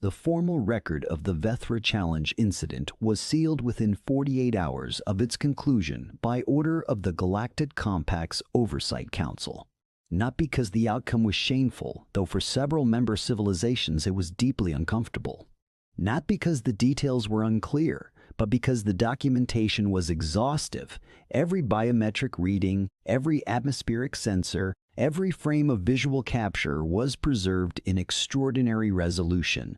The formal record of the Vethra Challenge incident was sealed within 48 hours of its conclusion by order of the Galactic Compact's Oversight Council. Not because the outcome was shameful, though for several member civilizations it was deeply uncomfortable. Not because the details were unclear, but because the documentation was exhaustive. Every biometric reading, every atmospheric sensor, every frame of visual capture was preserved in extraordinary resolution.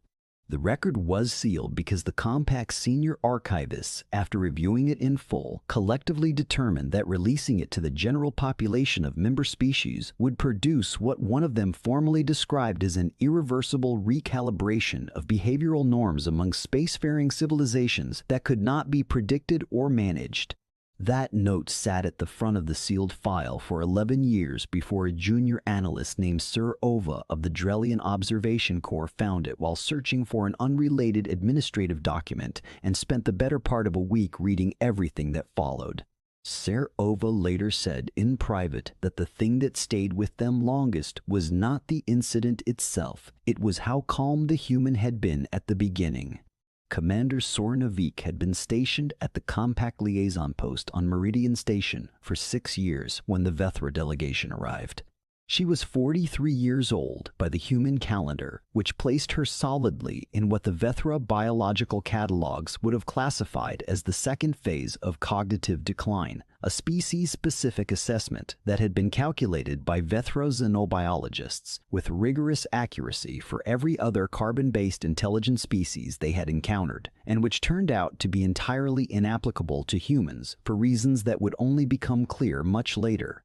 The record was sealed because the Compact's senior archivists, after reviewing it in full, collectively determined that releasing it to the general population of member species would produce what one of them formally described as an irreversible recalibration of behavioral norms among spacefaring civilizations that could not be predicted or managed. That note sat at the front of the sealed file for 11 years before a junior analyst named Sir Ova of the Drellian Observation Corps found it while searching for an unrelated administrative document and spent the better part of a week reading everything that followed. Sir Ova later said in private that the thing that stayed with them longest was not the incident itself, it was how calm the human had been at the beginning. Commander Sornavik had been stationed at the Compact Liaison Post on Meridian Station for 6 years when the Vethra delegation arrived. She was 43 years old by the human calendar, which placed her solidly in what the Vethra biological catalogs would have classified as the second phase of cognitive decline, a species-specific assessment that had been calculated by Vethra xenobiologists with rigorous accuracy for every other carbon-based intelligent species they had encountered, and which turned out to be entirely inapplicable to humans for reasons that would only become clear much later.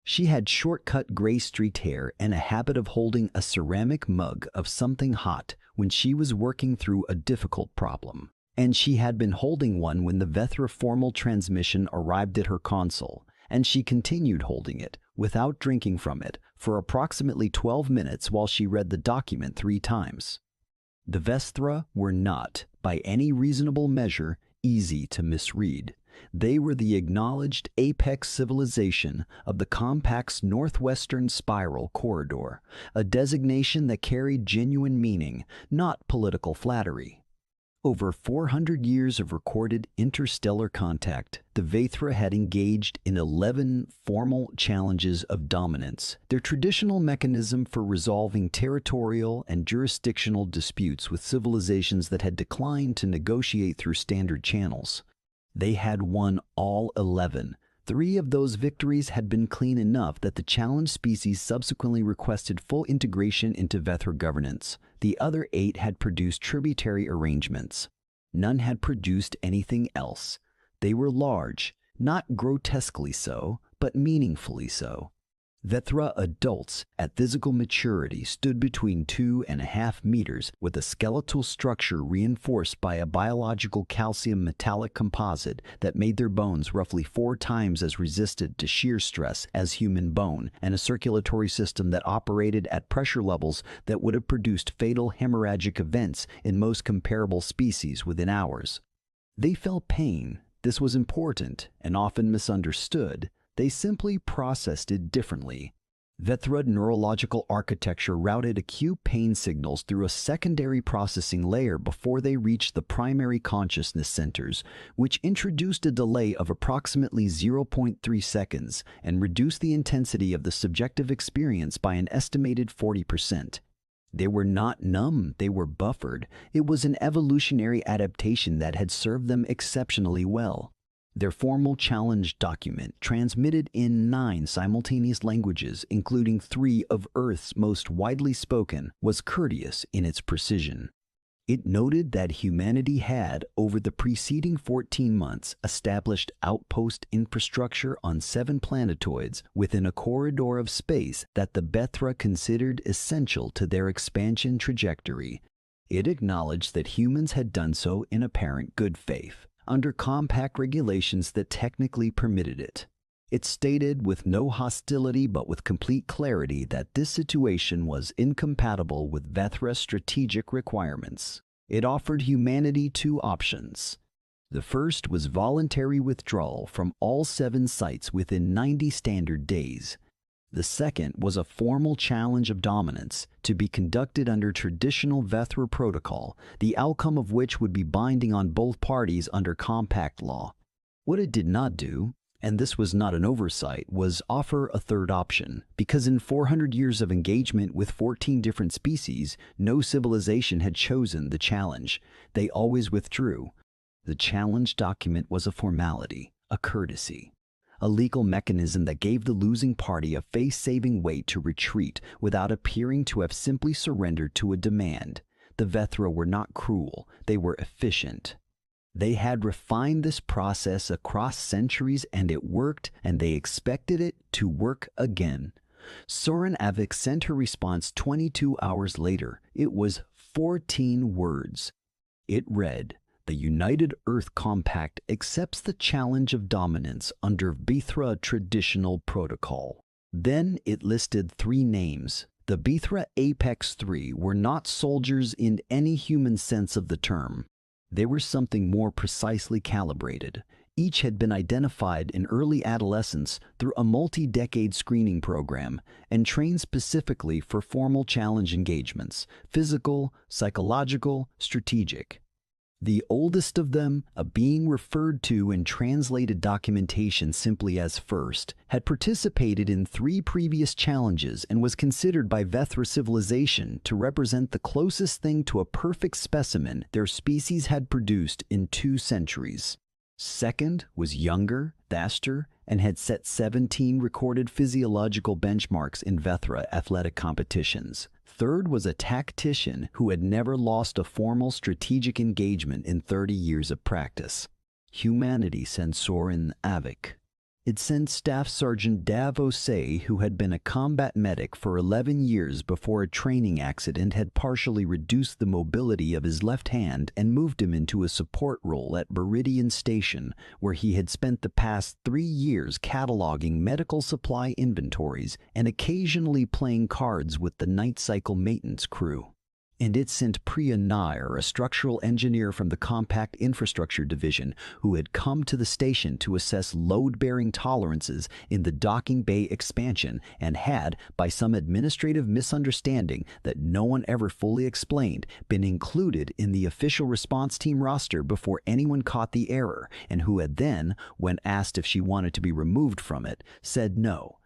She had short-cut gray-streaked hair and a habit of holding a ceramic mug of something hot when she was working through a difficult problem. And she had been holding one when the Vethra formal transmission arrived at her console, and she continued holding it, without drinking from it, for approximately 12 minutes while she read the document 3 times. The Vethra were not, by any reasonable measure, easy to misread. They were the acknowledged apex civilization of the Compact's northwestern spiral corridor, a designation that carried genuine meaning, not political flattery. Over 400 years of recorded interstellar contact, the Vethra had engaged in 11 formal challenges of dominance, their traditional mechanism for resolving territorial and jurisdictional disputes with civilizations that had declined to negotiate through standard channels. They had won all 11. 3 of those victories had been clean enough that the challenged species subsequently requested full integration into Vethra governance. The other 8 had produced tributary arrangements. None had produced anything else. They were large, not grotesquely so, but meaningfully so. Vethra adults at physical maturity stood between 2.5 meters with a skeletal structure reinforced by a biological calcium metallic composite that made their bones roughly 4 times as resistant to shear stress as human bone, and a circulatory system that operated at pressure levels that would have produced fatal hemorrhagic events in most comparable species within hours. They felt pain. This was important and often misunderstood. They simply processed it differently. Vethra neurological architecture routed acute pain signals through a secondary processing layer before they reached the primary consciousness centers, which introduced a delay of approximately 0.3 seconds and reduced the intensity of the subjective experience by an estimated 40%. They were not numb, they were buffered. It was an evolutionary adaptation that had served them exceptionally well. Their formal challenge document, transmitted in 9 simultaneous languages, including 3 of Earth's most widely spoken, was courteous in its precision. It noted that humanity had, over the preceding 14 months, established outpost infrastructure on 7 planetoids within a corridor of space that the Vethra considered essential to their expansion trajectory. It acknowledged that humans had done so in apparent good faith, under compact regulations that technically permitted it. It stated with no hostility but with complete clarity that this situation was incompatible with Vethra's strategic requirements. It offered humanity 2 options. The first was voluntary withdrawal from all 7 sites within 90 standard days. The second was a formal challenge of dominance to be conducted under traditional Vethra protocol, the outcome of which would be binding on both parties under compact law. What it did not do, and this was not an oversight, was offer a third option, because in 400 years of engagement with 14 different species, no civilization had chosen the challenge. They always withdrew. The challenge document was a formality, a courtesy, a legal mechanism that gave the losing party a face-saving way to retreat without appearing to have simply surrendered to a demand. The Vethra were not cruel, they were efficient. They had refined this process across centuries, and it worked, and they expected it to work again. Soren Avik sent her response 22 hours later. It was 14 words. It read, "The United Earth Compact accepts the challenge of dominance under Vethra traditional protocol." Then it listed 3 names. The Vethra Apex 3 were not soldiers in any human sense of the term. They were something more precisely calibrated. Each had been identified in early adolescence through a multi-decade screening program and trained specifically for formal challenge engagements, physical, psychological, strategic. The oldest of them, a being referred to in translated documentation simply as First, had participated in 3 previous challenges and was considered by Vethra civilization to represent the closest thing to a perfect specimen their species had produced in 2 centuries. Second was younger, faster, and had set 17 recorded physiological benchmarks in Vethra athletic competitions. Third was a tactician who had never lost a formal strategic engagement in 30 years of practice. Humanity sent Soren Avik. It sent Staff Sergeant Dav Osei, who had been a combat medic for 11 years before a training accident had partially reduced the mobility of his left hand and moved him into a support role at Meridian Station, where he had spent the past 3 years cataloging medical supply inventories and occasionally playing cards with the night cycle maintenance crew. And it sent Priya Nair, a structural engineer from the Compact Infrastructure Division, who had come to the station to assess load-bearing tolerances in the docking bay expansion and had, by some administrative misunderstanding that no one ever fully explained, been included in the official response team roster before anyone caught the error, and who had then, when asked if she wanted to be removed from it, said no.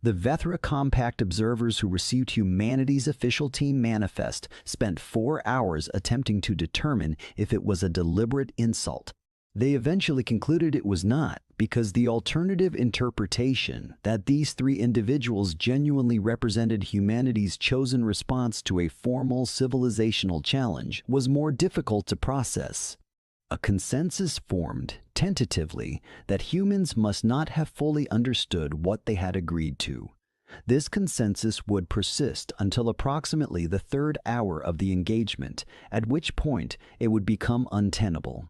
The Vethra Compact observers who received humanity's official team manifest spent 4 hours attempting to determine if it was a deliberate insult. They eventually concluded it was not, because the alternative interpretation that these 3 individuals genuinely represented humanity's chosen response to a formal civilizational challenge was more difficult to process. A consensus formed, tentatively, that humans must not have fully understood what they had agreed to. This consensus would persist until approximately the 3rd hour of the engagement, at which point it would become untenable.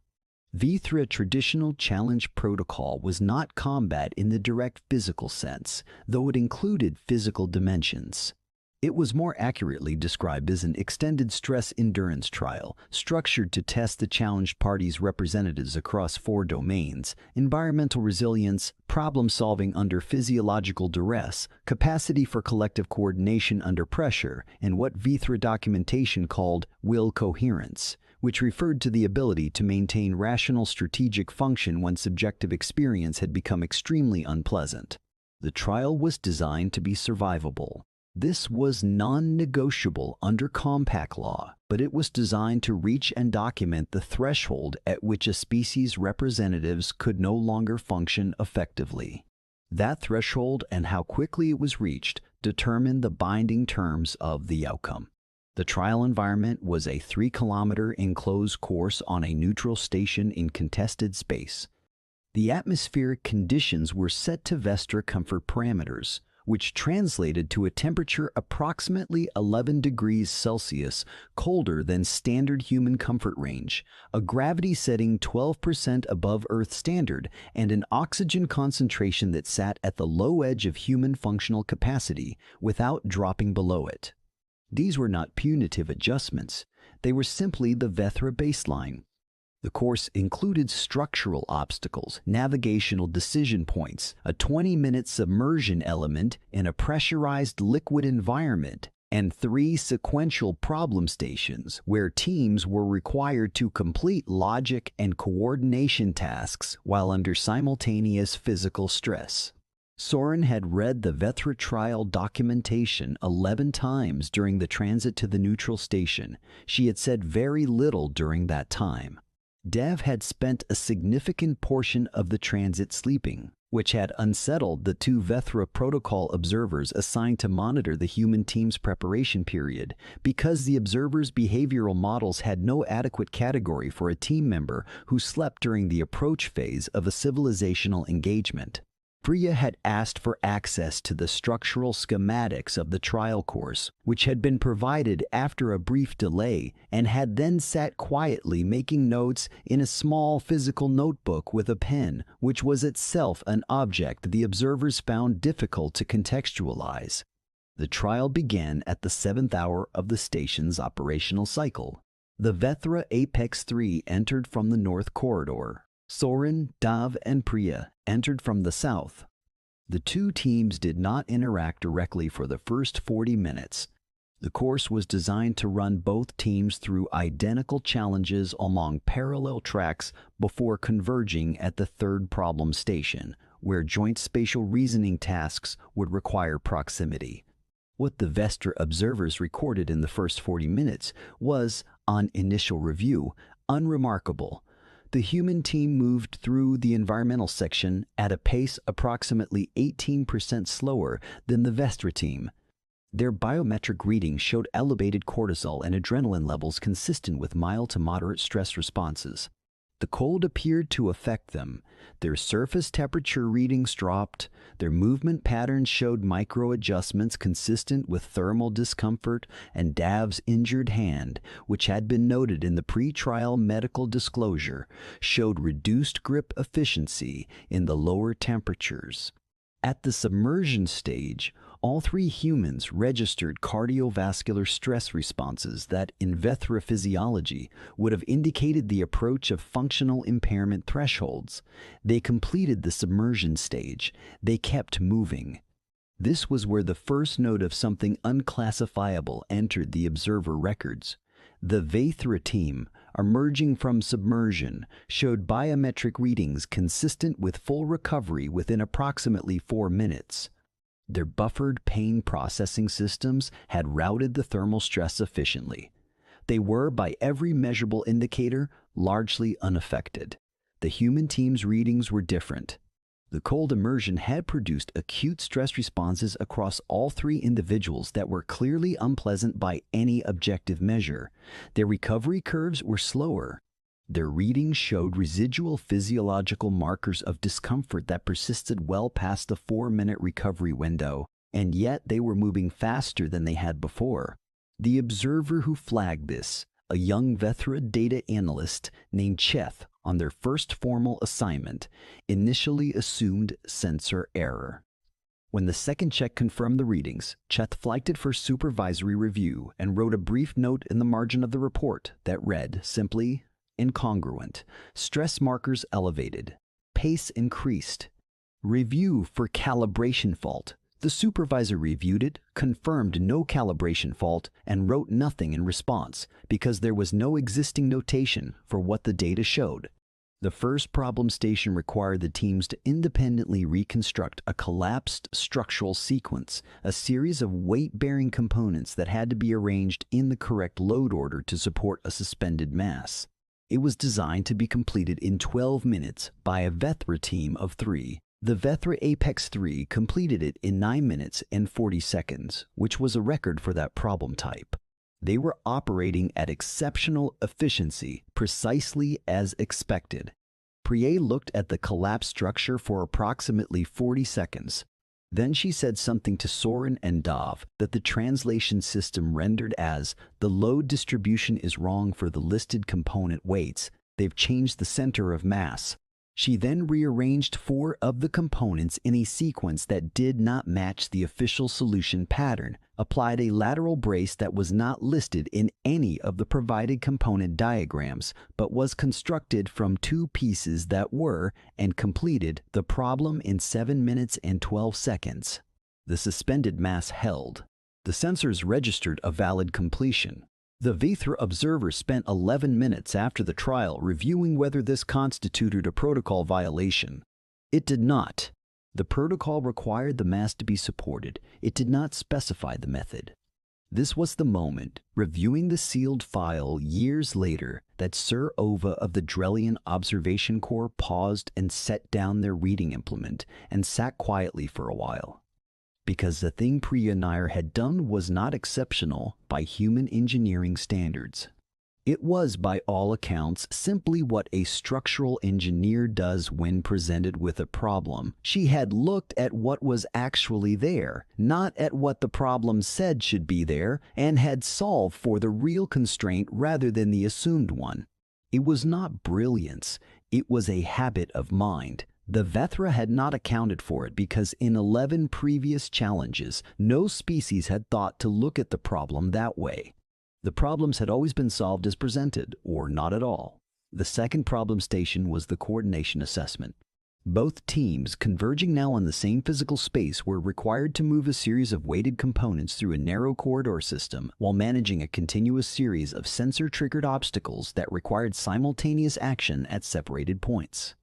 Vethra traditional challenge protocol was not combat in the direct physical sense, though it included physical dimensions. It was more accurately described as an extended stress endurance trial, structured to test the challenged parties' representatives across 4 domains: environmental resilience, problem-solving under physiological duress, capacity for collective coordination under pressure, and what Vethra documentation called will coherence, which referred to the ability to maintain rational strategic function when subjective experience had become extremely unpleasant. The trial was designed to be survivable. This was non-negotiable under compact law, but it was designed to reach and document the threshold at which a species' representatives could no longer function effectively. That threshold and how quickly it was reached determined the binding terms of the outcome. The trial environment was a 3-kilometer enclosed course on a neutral station in contested space. The atmospheric conditions were set to Vethra comfort parameters, which translated to a temperature approximately 11 degrees Celsius colder than standard human comfort range, a gravity setting 12% above Earth standard, and an oxygen concentration that sat at the low edge of human functional capacity without dropping below it. These were not punitive adjustments. They were simply the Vethra baseline. The course included structural obstacles, navigational decision points, a 20-minute submersion element in a pressurized liquid environment, and 3 sequential problem stations where teams were required to complete logic and coordination tasks while under simultaneous physical stress. Soren had read the Vethra trial documentation 11 times during the transit to the neutral station. She had said very little during that time. Dev had spent a significant portion of the transit sleeping, which had unsettled the 2 Vethra protocol observers assigned to monitor the human team's preparation period, because the observers' behavioral models had no adequate category for a team member who slept during the approach phase of a civilizational engagement. Priya had asked for access to the structural schematics of the trial course, which had been provided after a brief delay, and had then sat quietly making notes in a small physical notebook with a pen, which was itself an object the observers found difficult to contextualize. The trial began at the 7th hour of the station's operational cycle. The Vethra Apex 3 entered from the north corridor. Soren, Dav, and Priya entered from the south. The 2 teams did not interact directly for the first 40 minutes. The course was designed to run both teams through identical challenges along parallel tracks before converging at the 3rd problem station, where joint spatial reasoning tasks would require proximity. What the Vestra observers recorded in the first 40 minutes was, on initial review, unremarkable. The human team moved through the environmental section at a pace approximately 18% slower than the Vestra team. Their biometric readings showed elevated cortisol and adrenaline levels consistent with mild to moderate stress responses. The cold appeared to affect them. Their surface temperature readings dropped. Their movement patterns showed micro-adjustments consistent with thermal discomfort, and Dav's injured hand, which had been noted in the pre-trial medical disclosure, showed reduced grip efficiency in the lower temperatures. At the submersion stage, all 3 humans registered cardiovascular stress responses that, in Vethra physiology, would have indicated the approach of functional impairment thresholds. They completed the submersion stage. They kept moving. This was where the first note of something unclassifiable entered the observer records. The Vethra team, emerging from submersion, showed biometric readings consistent with full recovery within approximately 4 minutes. Their buffered pain processing systems had routed the thermal stress efficiently. They were, by every measurable indicator, largely unaffected. The human team's readings were different. The cold immersion had produced acute stress responses across all 3 individuals that were clearly unpleasant by any objective measure. Their recovery curves were slower. Their readings showed residual physiological markers of discomfort that persisted well past the 4-minute recovery window, and yet they were moving faster than they had before. The observer who flagged this, a young Vethra data analyst named Cheth, on their first formal assignment, initially assumed sensor error. When the second check confirmed the readings, Cheth flagged it for supervisory review and wrote a brief note in the margin of the report that read simply, incongruent, stress markers elevated, pace increased, review for calibration fault. The supervisor reviewed it, confirmed no calibration fault, and wrote nothing in response because there was no existing notation for what the data showed. The first problem station required the teams to independently reconstruct a collapsed structural sequence, a series of weight-bearing components that had to be arranged in the correct load order to support a suspended mass. It was designed to be completed in 12 minutes by a Vethra team of 3. The Vethra Apex 3 completed it in 9 minutes and 40 seconds, which was a record for that problem type. They were operating at exceptional efficiency, precisely as expected. Priya looked at the collapsed structure for approximately 40 seconds. Then she said something to Soren and Dav that the translation system rendered as, "The load distribution is wrong for the listed component weights. They've changed the center of mass." She then rearranged 4 of the components in a sequence that did not match the official solution pattern, applied a lateral brace that was not listed in any of the provided component diagrams, but was constructed from 2 pieces that were, and completed the problem in 7 minutes and 12 seconds. The suspended mass held. The sensors registered a valid completion. The Vethra observer spent 11 minutes after the trial reviewing whether this constituted a protocol violation. It did not. The protocol required the mass to be supported. It did not specify the method. This was the moment, reviewing the sealed file years later, that Sir Ova of the Drellian Observation Corps paused and set down their reading implement and sat quietly for a while. Because the thing Priya Nair had done was not exceptional by human engineering standards. It was, by all accounts, simply what a structural engineer does when presented with a problem. She had looked at what was actually there, not at what the problem said should be there, and had solved for the real constraint rather than the assumed one. It was not brilliance, it was a habit of mind. The Vethra had not accounted for it because in 11 previous challenges, no species had thought to look at the problem that way. The problems had always been solved as presented, or not at all. The second problem station was the coordination assessment. Both teams, converging now on the same physical space, were required to move a series of weighted components through a narrow corridor system while managing a continuous series of sensor-triggered obstacles that required simultaneous action at separated points.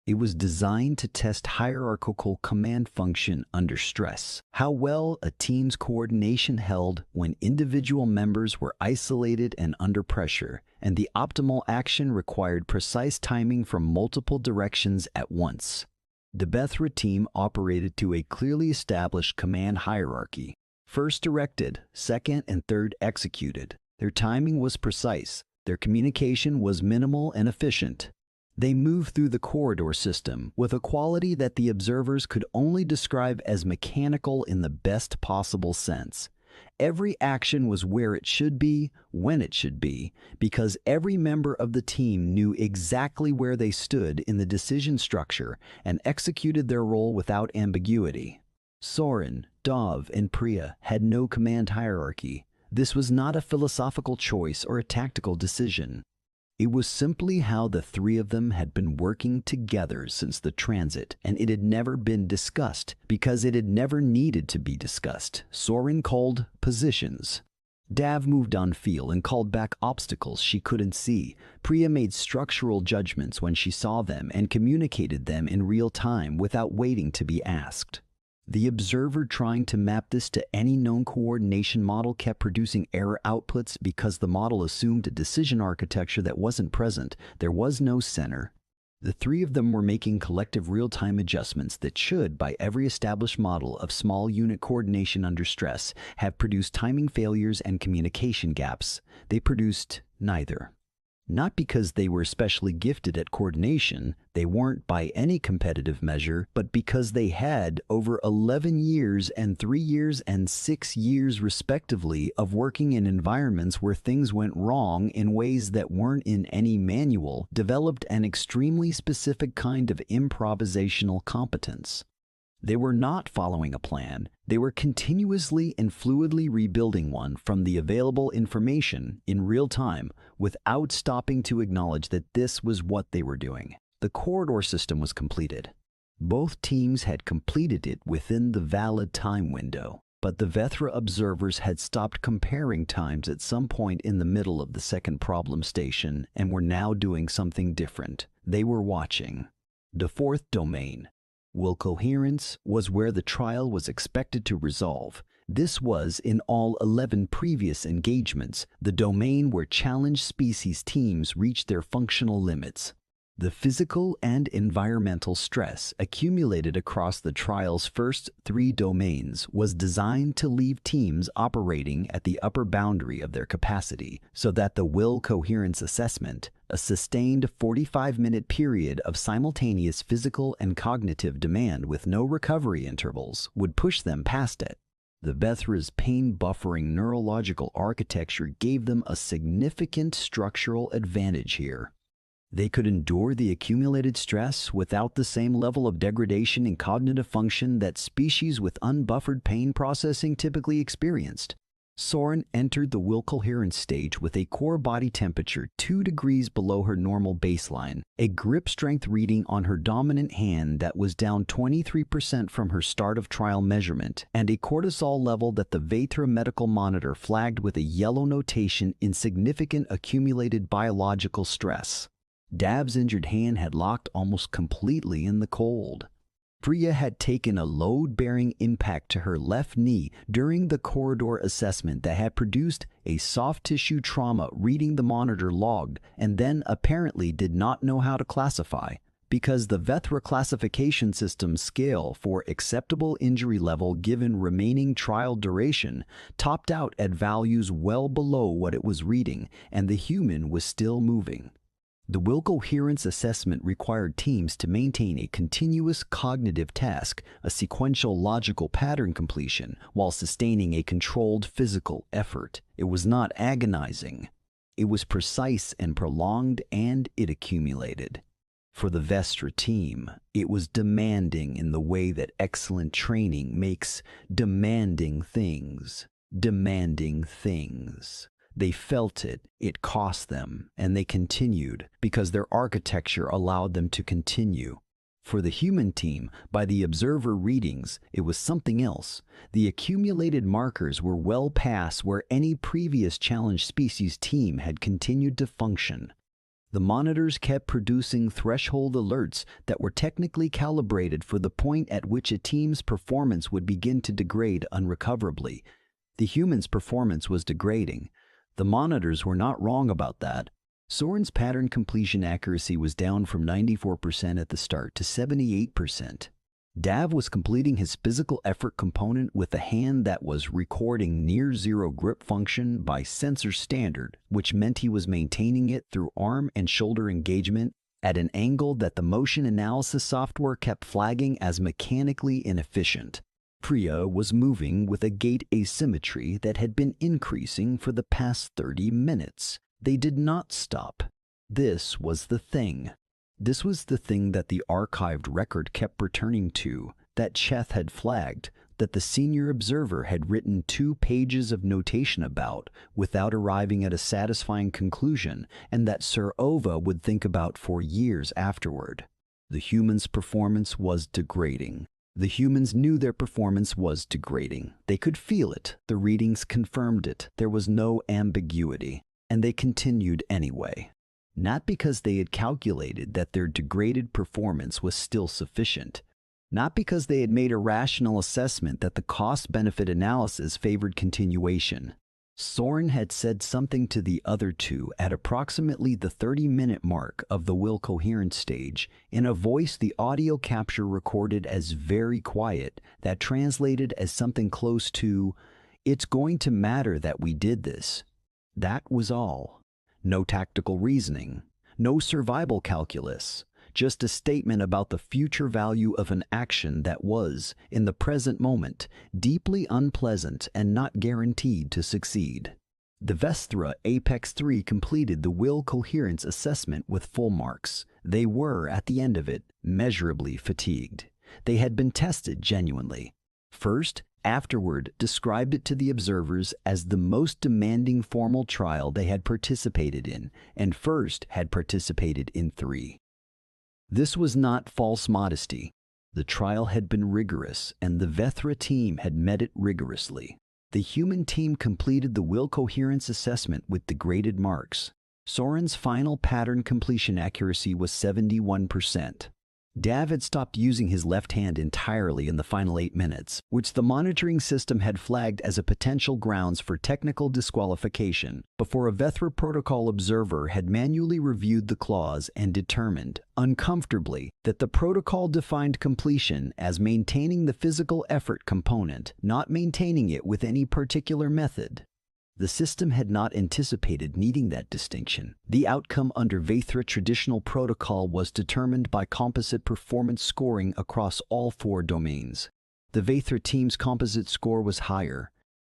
It was designed to test hierarchical command function under stress, how well a team's coordination held when individual members were isolated and under pressure, and the optimal action required precise timing from multiple directions at once. The Vethra team operated to a clearly established command hierarchy. First directed, second and third executed. Their timing was precise. Their communication was minimal and efficient. They moved through the corridor system with a quality that the observers could only describe as mechanical in the best possible sense. Every action was where it should be, when it should be, because every member of the team knew exactly where they stood in the decision structure and executed their role without ambiguity. Soren, Dov, and Priya had no command hierarchy. This was not a philosophical choice or a tactical decision. It was simply how the 3 of them had been working together since the transit, and it had never been discussed because it had never needed to be discussed. Soren called positions. Dav moved on feel and called back obstacles she couldn't see. Priya made structural judgments when she saw them and communicated them in real time without waiting to be asked. The observer trying to map this to any known coordination model kept producing error outputs because the model assumed a decision architecture that wasn't present. There was no center. The 3 of them were making collective real-time adjustments that should, by every established model of small unit coordination under stress, have produced timing failures and communication gaps. They produced neither. Not because they were especially gifted at coordination, they weren't by any competitive measure, but because they had, over 11 years and 3 years and 6 years respectively of working in environments where things went wrong in ways that weren't in any manual, developed an extremely specific kind of improvisational competence. They were not following a plan. They were continuously and fluidly rebuilding one from the available information in real time without stopping to acknowledge that this was what they were doing. The corridor system was completed. Both teams had completed it within the valid time window, but the Vethra observers had stopped comparing times at some point in the middle of the second problem station and were now doing something different. They were watching. The 4th domain, will coherence, was where the trial was expected to resolve. This was, in all 11 previous engagements, the domain where challenged species teams reached their functional limits. The physical and environmental stress accumulated across the trial's first 3 domains was designed to leave teams operating at the upper boundary of their capacity, so that the will coherence assessment, a sustained 45-minute period of simultaneous physical and cognitive demand with no recovery intervals, would push them past it. The Vethra's pain-buffering neurological architecture gave them a significant structural advantage here. They could endure the accumulated stress without the same level of degradation in cognitive function that species with unbuffered pain processing typically experienced. Soren entered the will coherence stage with a core body temperature 2 degrees below her normal baseline, a grip strength reading on her dominant hand that was down 23% from her start of trial measurement, and a cortisol level that the Vatra medical monitor flagged with a yellow notation in significant accumulated biological stress. Dav's injured hand had locked almost completely in the cold. Priya had taken a load-bearing impact to her left knee during the corridor assessment that had produced a soft tissue trauma reading the monitor logged, and then apparently did not know how to classify, because the Vatra classification system scale for acceptable injury level given remaining trial duration topped out at values well below what it was reading, and the human was still moving. The will coherence assessment required teams to maintain a continuous cognitive task, a sequential logical pattern completion, while sustaining a controlled physical effort. It was not agonizing. It was precise and prolonged, and it accumulated. For the Vestra team, it was demanding in the way that excellent training makes demanding things. Demanding things. They felt it, it cost them, and they continued because their architecture allowed them to continue. For the human team, by the observer readings, it was something else. The accumulated markers were well past where any previous challenge species team had continued to function. The monitors kept producing threshold alerts that were technically calibrated for the point at which a team's performance would begin to degrade unrecoverably. The human's performance was degrading. The monitors were not wrong about that. Soren's pattern completion accuracy was down from 94% at the start to 78%. Dav was completing his physical effort component with a hand that was recording near-zero grip function by sensor standard, which meant he was maintaining it through arm and shoulder engagement at an angle that the motion analysis software kept flagging as mechanically inefficient. Priya was moving with a gait asymmetry that had been increasing for the past 30 minutes. They did not stop. This was the thing. This was the thing that the archived record kept returning to, that Cheth had flagged, that the senior observer had written 2 pages of notation about without arriving at a satisfying conclusion, and that Sir Ova would think about for years afterward. The human's performance was degrading. The humans knew their performance was degrading. They could feel it. The readings confirmed it. There was no ambiguity. And they continued anyway. Not because they had calculated that their degraded performance was still sufficient. Not because they had made a rational assessment that the cost-benefit analysis favored continuation. Soren had said something to the other two at approximately the 30-minute mark of the will coherence stage in a voice the audio capture recorded as very quiet that translated as something close to, "It's going to matter that we did this." That was all. No tactical reasoning, no survival calculus, just a statement about the future value of an action that was, in the present moment, deeply unpleasant and not guaranteed to succeed. The Vestra Apex 3 completed the will coherence assessment with full marks. They were, at the end of it, measurably fatigued. They had been tested genuinely. First, afterward, described it to the observers as the most demanding formal trial they had participated in, and first had participated in 3. This was not false modesty. The trial had been rigorous, and the Vethra team had met it rigorously. The human team completed the will coherence assessment with degraded marks. Soren's final pattern completion accuracy was 71%. Dav had stopped using his left hand entirely in the final 8 minutes, which the monitoring system had flagged as a potential grounds for technical disqualification, before a Vethra protocol observer had manually reviewed the clause and determined, uncomfortably, that the protocol defined completion as maintaining the physical effort component, not maintaining it with any particular method. The system had not anticipated needing that distinction. The outcome under Vethra traditional protocol was determined by composite performance scoring across all 4 domains. The Vethra team's composite score was higher.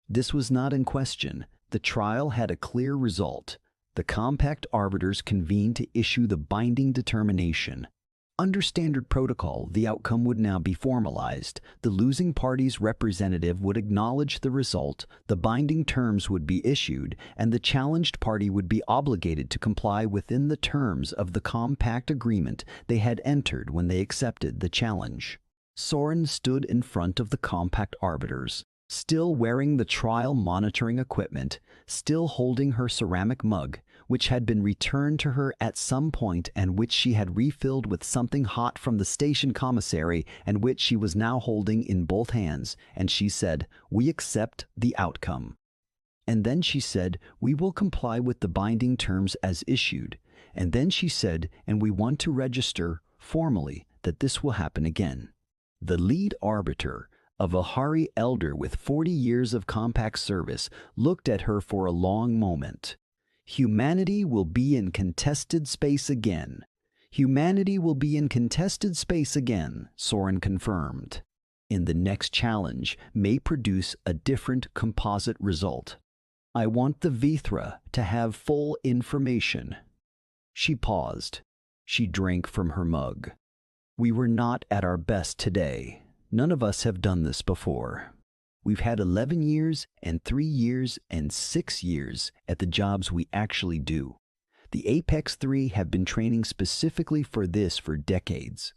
This was not in question. The trial had a clear result. The compact arbiters convened to issue the binding determination. Under standard protocol, the outcome would now be formalized. The losing party's representative would acknowledge the result, the binding terms would be issued, and the challenged party would be obligated to comply within the terms of the compact agreement they had entered when they accepted the challenge. Soren stood in front of the compact arbiters, still wearing the trial monitoring equipment, still holding her ceramic mug, which had been returned to her at some point and which she had refilled with something hot from the station commissary and which she was now holding in both hands, and she said, "We accept the outcome." And then she said, "We will comply with the binding terms as issued." And then she said, "And we want to register, formally, that this will happen again." The lead arbiter, a Vihari elder with 40 years of compact service, looked at her for a long moment. "Humanity will be in contested space again. Humanity will be in contested space again," Soren confirmed. "In the next challenge may produce a different composite result. I want the Vithra to have full information." She paused. She drank from her mug. "We were not at our best today. None of us have done this before. We've had 11 years and 3 years and 6 years at the jobs we actually do. The Apex 3 have been training specifically for this for decades.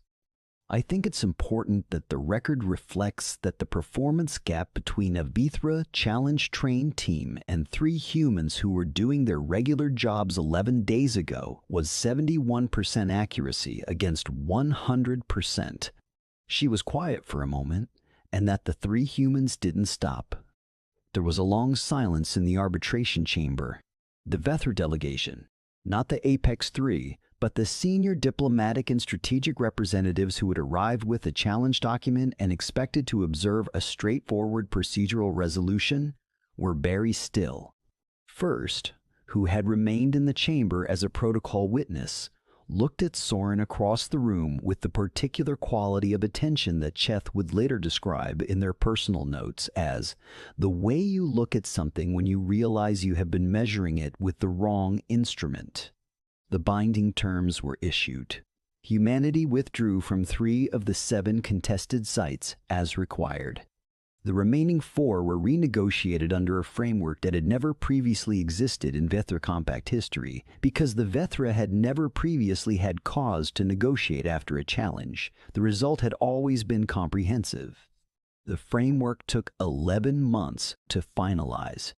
I think it's important that the record reflects that the performance gap between a Vithra Challenge trained team and 3 humans who were doing their regular jobs 11 days ago was 71% accuracy against 100%. She was quiet for a moment, and that the 3 humans didn't stop. There was a long silence in the arbitration chamber. The Vethra delegation, not the Apex 3, but the senior diplomatic and strategic representatives who had arrived with a challenge document and expected to observe a straightforward procedural resolution, were very still. First, who had remained in the chamber as a protocol witness, looked at Soren across the room with the particular quality of attention that Cheth would later describe in their personal notes as the way you look at something when you realize you have been measuring it with the wrong instrument. The binding terms were issued. Humanity withdrew from 3 of the 7 contested sites as required. The remaining 4 were renegotiated under a framework that had never previously existed in Vethra Compact history, because the Vethra had never previously had cause to negotiate after a challenge. The result had always been comprehensive. The framework took 11 months to finalize.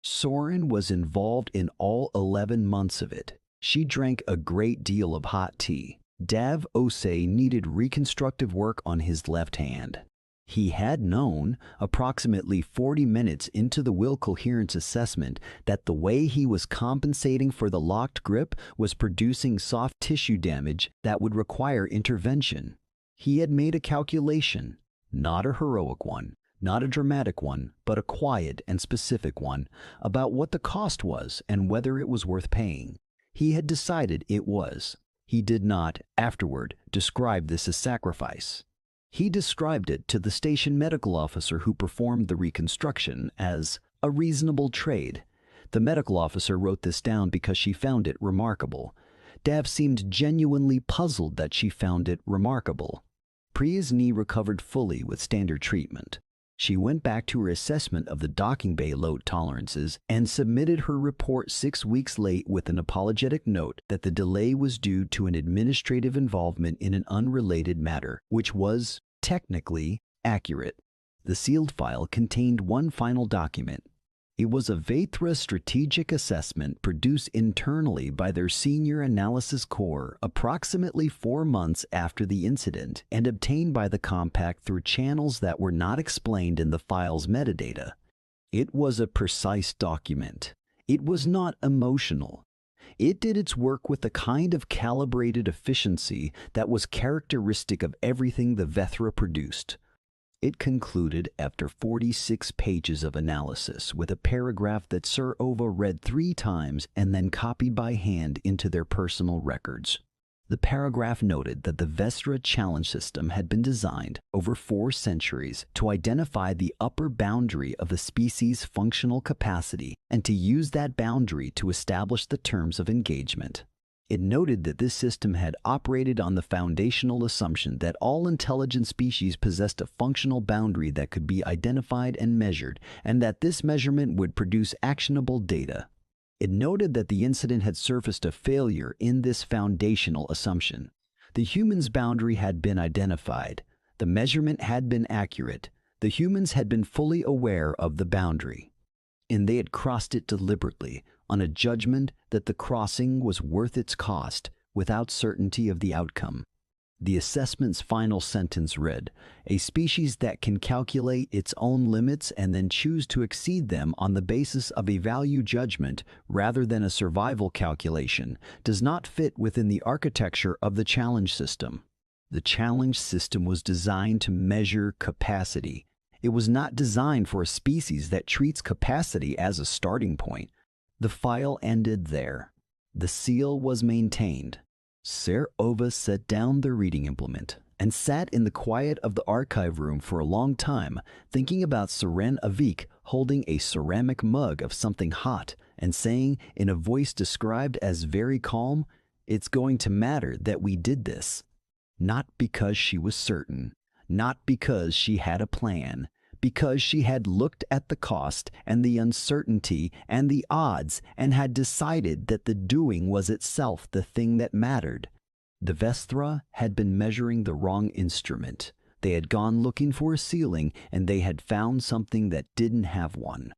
Soren was involved in all 11 months of it. She drank a great deal of hot tea. Dav Osei needed reconstructive work on his left hand. He had known, approximately 40 minutes into the will coherence assessment, that the way he was compensating for the locked grip was producing soft tissue damage that would require intervention. He had made a calculation, not a heroic one, not a dramatic one, but a quiet and specific one, about what the cost was and whether it was worth paying. He had decided it was. He did not, afterward, describe this as sacrifice. He described it to the station medical officer who performed the reconstruction as a reasonable trade. The medical officer wrote this down because she found it remarkable. Dav seemed genuinely puzzled that she found it remarkable. Priya's knee recovered fully with standard treatment. She went back to her assessment of the docking bay load tolerances and submitted her report 6 weeks late with an apologetic note that the delay was due to an administrative involvement in an unrelated matter, which was, technically, accurate. The sealed file contained one final document. It was a Vethra strategic assessment produced internally by their senior analysis corps approximately 4 months after the incident and obtained by the compact through channels that were not explained in the file's metadata. It was a precise document. It was not emotional. It did its work with the kind of calibrated efficiency that was characteristic of everything the Vethra produced. It concluded after 46 pages of analysis with a paragraph that Sir Ova read 3 times and then copied by hand into their personal records. The paragraph noted that the Vestra challenge system had been designed over 4 centuries to identify the upper boundary of the species' functional capacity and to use that boundary to establish the terms of engagement. It noted that this system had operated on the foundational assumption that all intelligent species possessed a functional boundary that could be identified and measured, and that this measurement would produce actionable data. It noted that the incident had surfaced a failure in this foundational assumption. The human's boundary had been identified. The measurement had been accurate. The humans had been fully aware of the boundary. And they had crossed it deliberately, on a judgment that the crossing was worth its cost, without certainty of the outcome. The assessment's final sentence read, "A species that can calculate its own limits and then choose to exceed them on the basis of a value judgment rather than a survival calculation does not fit within the architecture of the challenge system." The challenge system was designed to measure capacity. It was not designed for a species that treats capacity as a starting point. The file ended there. The seal was maintained. Serova set down the reading implement and sat in the quiet of the archive room for a long time, thinking about Seren Avik holding a ceramic mug of something hot and saying in a voice described as very calm, "It's going to matter that we did this." Not because she was certain, not because she had a plan, because she had looked at the cost and the uncertainty and the odds and had decided that the doing was itself the thing that mattered. The Vestra had been measuring the wrong instrument. They had gone looking for a ceiling and they had found something that didn't have one.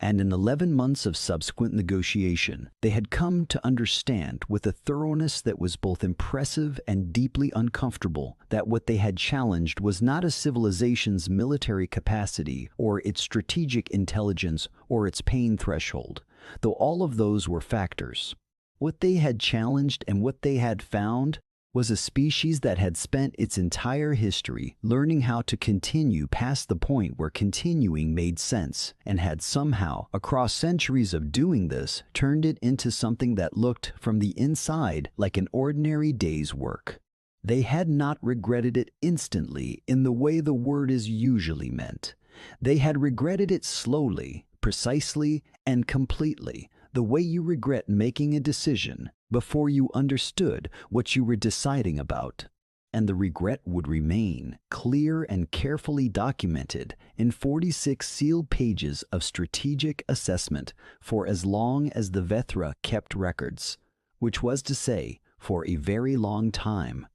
And in 11 months of subsequent negotiation, they had come to understand with a thoroughness that was both impressive and deeply uncomfortable that what they had challenged was not a civilization's military capacity or its strategic intelligence or its pain threshold, though all of those were factors. What they had challenged and what they had found was a species that had spent its entire history learning how to continue past the point where continuing made sense, and had somehow, across centuries of doing this, turned it into something that looked from the inside like an ordinary day's work. They had not regretted it instantly in the way the word is usually meant. They had regretted it slowly, precisely, and completely, the way you regret making a decision before you understood what you were deciding about. And the regret would remain, clear and carefully documented in 46 sealed pages of strategic assessment for as long as the Vethra kept records, which was to say, for a very long time.